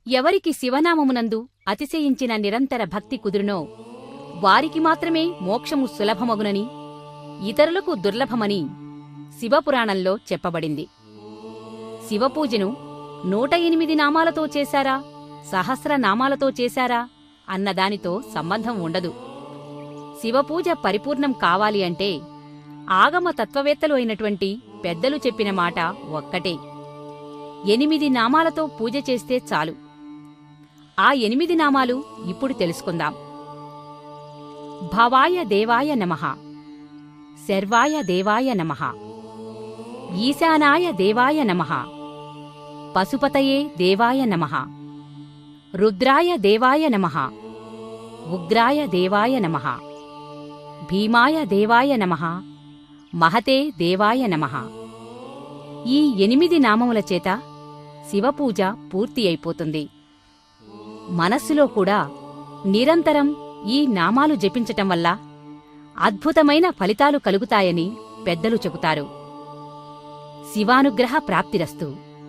ఎవరికి శివనామమునందు అతిశయించిన నిరంతర భక్తి కుదురునో వారికి మాత్రమే మోక్షము సులభమగునని, ఇతరులకు దుర్లభమని శివపురాణంలో చెప్పబడింది. శివపూజను 108 నామాలతో చేశారా, సహస్రనామాలతో చేశారా అన్నదానితో సంబంధం ఉండదు. శివపూజ పరిపూర్ణం కావాలి అంటే ఆగమ తత్వవేత్తలు అయినటువంటి పెద్దలు చెప్పిన మాట ఒక్కటే: 8 నామాలతో పూజ చేస్తే చాలు. ఆ 8 నామాలు ఇప్పుడు తెలుసుకుందాం. భవాయ దేవాయ నమః, శర్వాయ దేవాయ నమః, ఈశానాయ దేవాయ నమః, పశుపతయే దేవాయ నమః, రుద్రాయ దేవాయ నమః, ఉగ్రాయ దేవాయ నమః, భీమాయ దేవాయ నమః, మహతే దేవాయ నమః. ఈ 8 నామముల చేత శివపూజ పూర్తి అయిపోతుంది. మనస్సులో కూడా నిరంతరం ఈ నామాలు జపించటం వల్ల అద్భుతమైన ఫలితాలు కలుగుతాయని పెద్దలు చెబుతారు. శివానుగ్రహ ప్రాప్తిరస్తు.